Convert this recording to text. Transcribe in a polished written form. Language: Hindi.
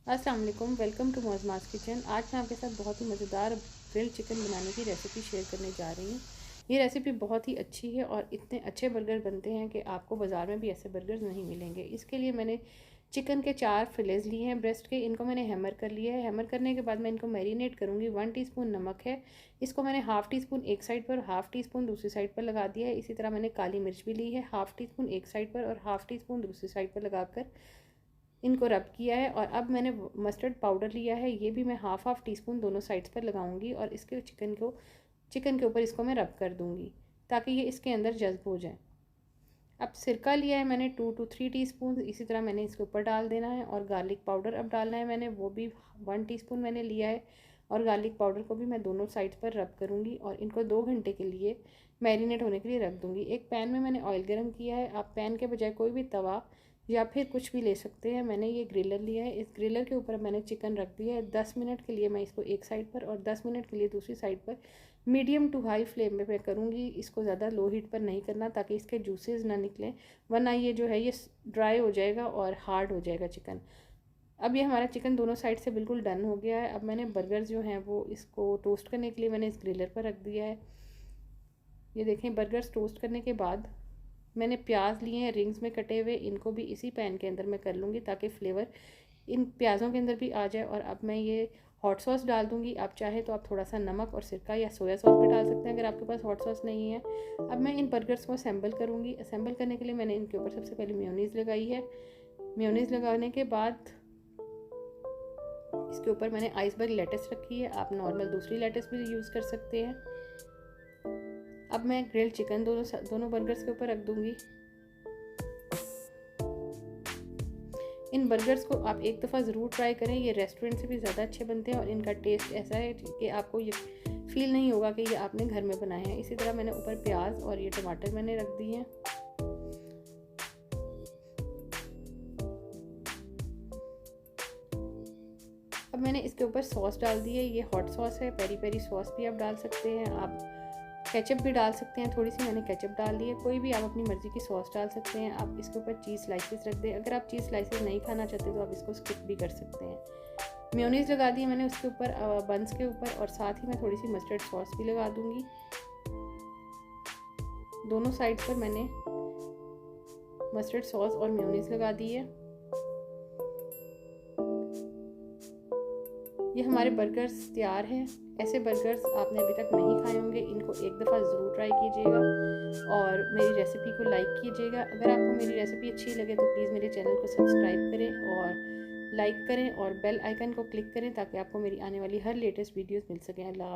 अस्सलाम वालेकुम, वेलकम टू मौज़माज़ किचन। आज मैं आपके साथ बहुत ही मज़ेदार ग्रिल्ड चिकन बनाने की रेसिपी शेयर करने जा रही हूँ। ये रेसिपी बहुत ही अच्छी है और इतने अच्छे बर्गर बनते हैं कि आपको बाज़ार में भी ऐसे बर्गर नहीं मिलेंगे। इसके लिए मैंने चिकन के 4 फिलेज़ लिए हैं ब्रेस्ट के। इनको मैंने हैमर कर लिया है। हैमर करने के बाद मैं इनको मैरिनेट करूँगी। 1 टीस्पून नमक है, इसको मैंने हाफ़ टी स्पून एक साइड पर और हाफ़ टी स्पून दूसरी साइड पर लगा दिया है। इसी तरह मैंने काली मिर्च भी ली है, हाफ़ टी स्पून एक साइड पर और हाफ़ टी स्पून दूसरी साइड पर लगाकर इनको रब किया है। और अब मैंने मस्टर्ड पाउडर लिया है, ये भी मैं हाफ़ टी स्पून दोनों साइड्स पर लगाऊंगी और इसके चिकन के ऊपर इसको मैं रब कर दूंगी ताकि ये इसके अंदर जज्ब हो जाए। अब सिरका लिया है मैंने 2 to 3 टीस्पून, इसी तरह मैंने इसके ऊपर डाल देना है। और गार्लिक पाउडर अब डालना है मैंने, वो भी 1 टीस्पून मैंने लिया है। और गार्लिक पाउडर को भी मैं दोनों साइड्स पर रब करूँगी और इनको 2 घंटे के लिए मैरिनेट होने के लिए रख दूँगी। एक पैन में मैंने ऑयल गर्म किया है, आप पैन के बजाय कोई भी तवा या फिर कुछ भी ले सकते हैं। मैंने ये ग्रिलर लिया है, इस ग्रिलर के ऊपर मैंने चिकन रख दिया है। 10 मिनट के लिए मैं इसको एक साइड पर और 10 मिनट के लिए दूसरी साइड पर मीडियम टू हाई फ्लेम में मैं करूँगी। इसको ज़्यादा लो हीट पर नहीं करना ताकि इसके जूसेस ना निकलें, वरना ये जो है ये ड्राई हो जाएगा और हार्ड हो जाएगा चिकन। अब ये हमारा चिकन दोनों साइड से बिल्कुल डन हो गया है। अब मैंने बर्गर जो हैं वो इसको टोस्ट करने के लिए मैंने इस ग्रिलर पर रख दिया है। ये देखें, बर्गर्स टोस्ट करने के बाद मैंने प्याज लिए हैं रिंग्स में कटे हुए, इनको भी इसी पैन के अंदर मैं कर लूँगी ताकि फ्लेवर इन प्याज़ों के अंदर भी आ जाए। और अब मैं ये हॉट सॉस डाल दूँगी। आप चाहे तो आप थोड़ा सा नमक और सिरका या सोया सॉस भी डाल सकते हैं अगर आपके पास हॉट सॉस नहीं है। अब मैं इन बर्गर्स को असेंबल करूँगी। असेंबल करने के लिए मैंने इनके ऊपर सबसे पहले मेयोनीज़ लगाई है। मेयोनीज़ लगाने के बाद इसके ऊपर मैंने आइसबर्ग लेटस रखी है, आप नॉर्मल दूसरी लेटस भी यूज़ कर सकते हैं। अब मैं ग्रिल्ड चिकन दोनों बर्गर्स के ऊपर रख दूँगी। इन बर्गर्स को आप एक दफ़ा ज़रूर ट्राई करें, ये रेस्टोरेंट से भी ज़्यादा अच्छे बनते हैं और इनका टेस्ट ऐसा है कि आपको ये फील नहीं होगा कि ये आपने घर में बनाए हैं। इसी तरह मैंने ऊपर प्याज और ये टमाटर मैंने रख दिए हैं। अब मैंने इसके ऊपर सॉस डाल दी है, ये हॉट सॉस है, पेरी पेरी सॉस भी आप डाल सकते हैं, आप केचप भी डाल सकते हैं। थोड़ी सी मैंने केचप डाल दी है, कोई भी आप अपनी मर्ज़ी की सॉस डाल सकते हैं। आप इसके ऊपर चीज़ स्लाइसेस रख दें, अगर आप चीज़ स्लाइसेस नहीं खाना चाहते तो आप इसको स्किप भी कर सकते हैं। मेयोनीज़ लगा दी मैंने उसके ऊपर बंस के ऊपर, और साथ ही मैं थोड़ी सी मस्टर्ड सॉस भी लगा दूँगी। दोनों साइड पर मैंने मस्टर्ड सॉस और मेयोनीज़ लगा दी है। ये हमारे बर्गर्स तैयार हैं। ऐसे बर्गर्स आपने अभी तक नहीं खाए होंगे, इनको एक दफ़ा ज़रूर ट्राई कीजिएगा और मेरी रेसिपी को लाइक कीजिएगा। अगर आपको मेरी रेसिपी अच्छी लगे तो प्लीज़ मेरे चैनल को सब्सक्राइब करें और लाइक करें और बेल आइकन को क्लिक करें ताकि आपको मेरी आने वाली हर लेटेस्ट वीडियोस मिल सकें। अल्लाह।